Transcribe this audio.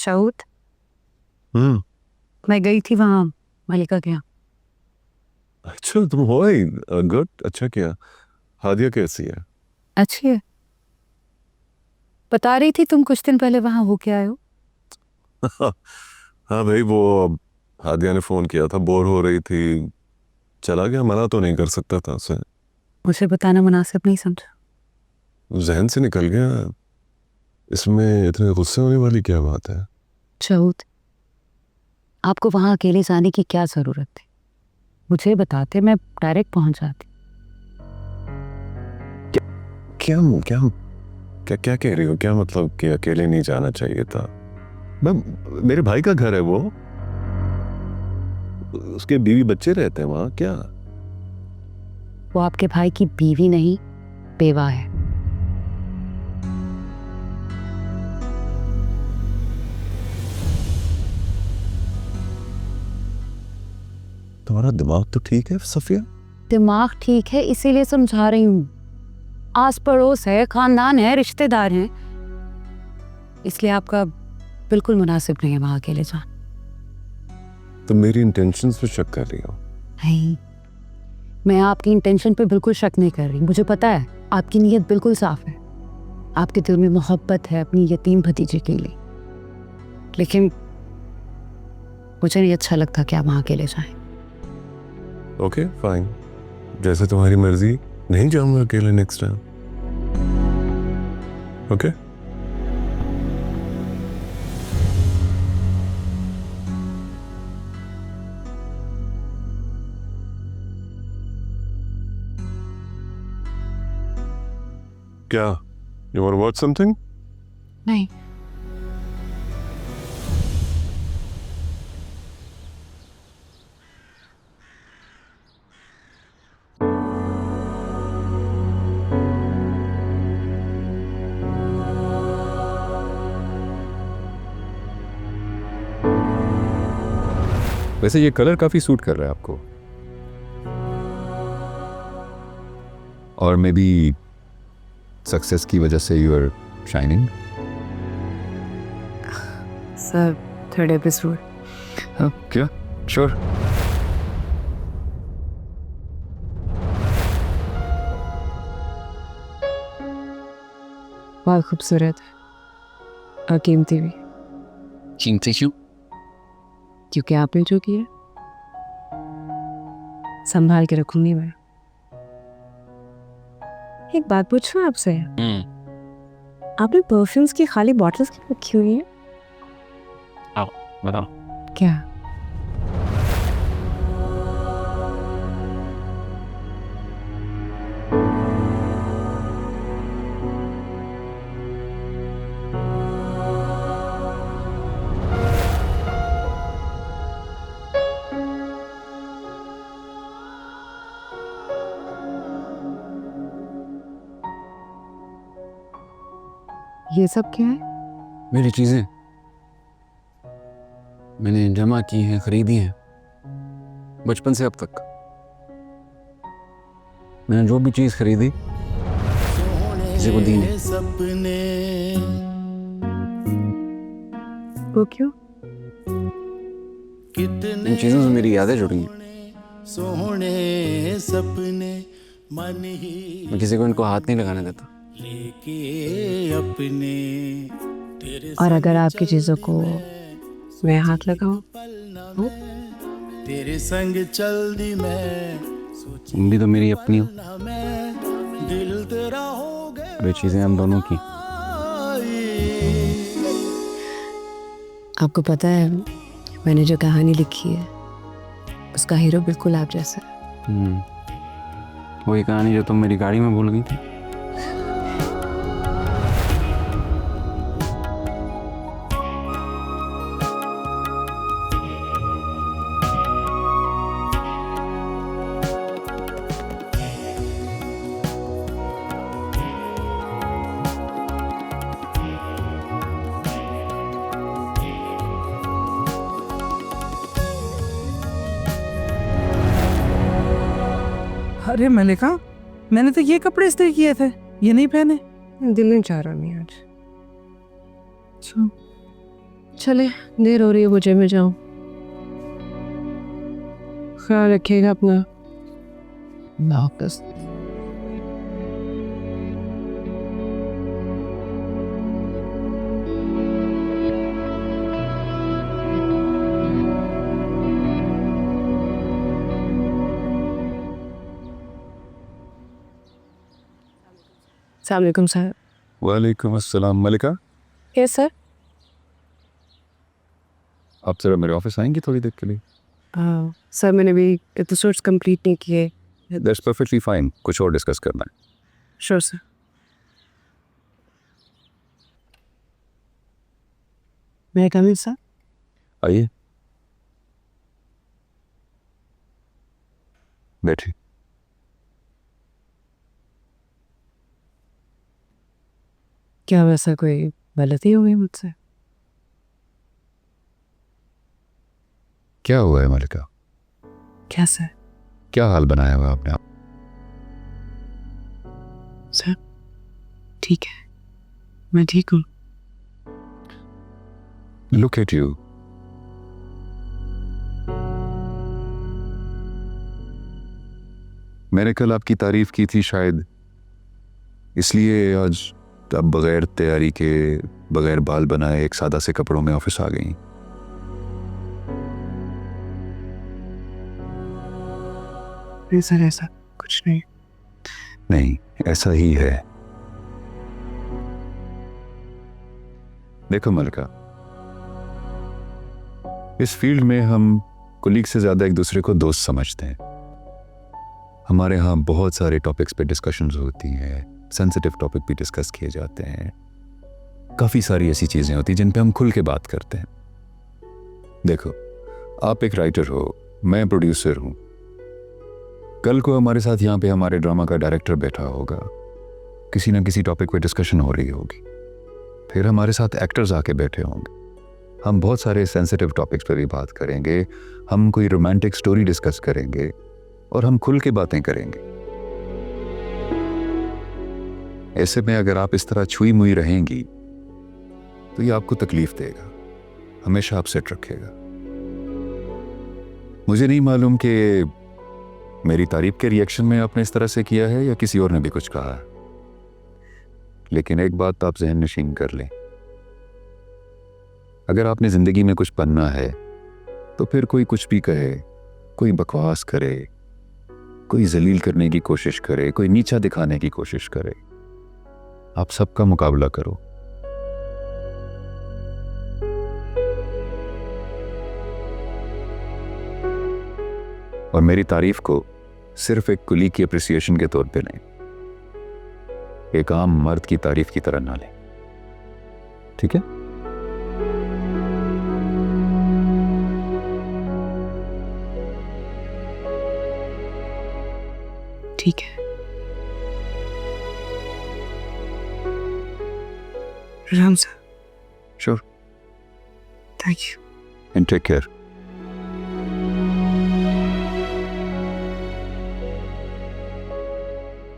शाउत मैं गई थी वहाँ मलिका के यहाँ। अच्छा तुम हो ही गुड, अच्छा किया। हादिया कैसी है? अच्छी है। बता रही थी तुम कुछ दिन पहले वहाँ हो के आए हो। हाँ भाई, वो हादिया ने फोन किया था, बोर हो रही थी, चला गया, मना तो नहीं कर सकता था उसे। मुझे बताना मुनासिब नहीं समझा। जहन से निकल गया। इसमें इतने गुस्से होने वाली क्या बात है? शाउत, आपको वहाँ अकेले जाने की क्या जरूरत थी? मुझे बताते, मैं डायरेक्ट पहुंच जाती। क्या क्या क्या क्या कह रही हो? क्या मतलब कि अकेले नहीं जाना चाहिए था? मैं, मेरे भाई का घर है वो, उसके बीवी बच्चे रहते हैं वहां। क्या? वो आपके भाई की बीवी नहीं, बेवा है। तुम्हारा दिमाग तो ठीक है सफिया? दिमाग ठीक है, इसीलिए समझा रही हूँ। आस पड़ोस है, खानदान है, रिश्तेदार हैं, इसलिए आपका बिल्कुल मुनासिब नहीं है वहां अकेले जाना। तुम मेरी इंटेंशंस पे शक कर रही हो? नहीं, मैं आपकी इंटेंशन पे बिल्कुल शक नहीं कर रही। मुझे पता है आपकी नीयत बिल्कुल साफ है, आपके दिल में मोहब्बत है अपनी यतीम भतीजे के लिए, लेकिन मुझे नहीं अच्छा लगता कि आप वहां अकेले जाएं। ओके फाइन, जैसे तुम्हारी मर्जी, नहीं जाऊंगा अकेले नेक्स्ट टाइम। ओके क्या? You want to watch something? नहीं, वैसे ये कलर काफी सूट कर रहा है आपको, और मे बी सक्सेस की वजह से you are shining. Sir third episode. क्या? श्योर। बहुत खूबसूरत है और कीमती भी, कीमती क्यों? क्योंकि आपने जो किया संभाल के रखूंगी मैं। एक बात पूछूं आपसे, आपने परफ्यूम्स की खाली बॉटल्स क्यों रखी हुई है? आओ बताओ। क्या? ये सब क्या है? मेरी चीजें मैंने जमा की हैं, खरीदी हैं, बचपन से अब तक। मैंने जो भी चीज खरीदी किसी को दी नहीं। वो क्यों? इन चीजों से मेरी यादें जुड़ी हैं। सोहने सपने मन ही मैं किसी को इनको हाथ नहीं लगाने देता। लेके अपने तेरे और अगर आपकी चीजों को मैं हाथ लगाऊं तो? तेरे संग चल दी मैं तुम भी तो मेरी अपनी हो, ना मैं दिल तेरा हो गया। वे चीजें हम दोनों की। आपको पता है मैंने जो कहानी लिखी है उसका हीरो बिल्कुल आप जैसा है। वही कहानी जो तुम मेरी गाड़ी में भूल गई थी। अरे मलिका, मैंने तो ये कपड़े इस्त्री किए थे, ये नहीं पहने। दिल नहीं चाह रहा मैं आज। अच्छा, चले, देर हो रही है, मुझे मैं जाऊं। ख्याल रखिएगा अपना। वापस अस्सलाम वालेकुम सर। वालेकुम अस्सलाम। मलिका, यस सर। आप जरा मेरे ऑफिस आएंगी थोड़ी देर के लिए? सर मैंने अभी एपिसोड्स कंप्लीट नहीं किए। दैट्स परफेक्टली फाइन, कुछ और डिस्कस करना है। Sure sir. मैं कम इन सर? आइए, बैठिए। क्या वैसा कोई गलती हो गई मुझसे? क्या हुआ है मलिका? क्या सर? क्या हाल बनाया हुआ आपने? आप सर ठीक है, मैं ठीक हूँ। Look at you. मैंने कल आपकी तारीफ की थी शायद, इसलिए आज आप बगैर तैयारी के, बगैर बाल बनाए, एक सादा से कपड़ों में ऑफिस आ गई। नहीं सर, ऐसा कुछ नहीं। नहीं, ऐसा ही है। देखो मलिका, इस फील्ड में हम कुलीग से ज्यादा एक दूसरे को दोस्त समझते हैं। हमारे यहाँ बहुत सारे टॉपिक्स पे डिस्कशंस होती हैं, सेंसिटिव टॉपिक भी डिस्कस किए जाते हैं। काफी सारी ऐसी चीजें होती हैं जिन पे हम खुल के बात करते हैं। देखो, आप एक राइटर हो, मैं प्रोड्यूसर हूं। कल को हमारे साथ यहाँ पे हमारे ड्रामा का डायरेक्टर बैठा होगा, किसी ना किसी टॉपिक पे डिस्कशन हो रही होगी। फिर हमारे साथ एक्टर्स आके बैठे होंगे, हम बहुत सारे सेंसिटिव टॉपिक्स पे भी बात करेंगे। हम कोई रोमांटिक स्टोरी डिस्कस करेंगे और हम खुल के बातें करेंगे। ऐसे में अगर आप इस तरह छुई मुई रहेंगी तो ये आपको तकलीफ देगा, हमेशा अपसेट रखेगा। मुझे नहीं मालूम कि मेरी तारीफ के रिएक्शन में आपने इस तरह से किया है या किसी और ने भी कुछ कहा है, लेकिन एक बात आप जहन नशीन कर लें, अगर आपने जिंदगी में कुछ बनना है तो फिर कोई कुछ भी कहे, कोई बकवास करे, कोई जलील करने की कोशिश करे, कोई नीचा दिखाने की कोशिश करे, आप सबका मुकाबला करो। और मेरी तारीफ को सिर्फ एक कुली की अप्रिसिएशन के तौर पे लें, एक आम मर्द की तारीफ की तरह ना लें, ठीक है? ठीक है। Ram sir. Sure. Thank you. And take care.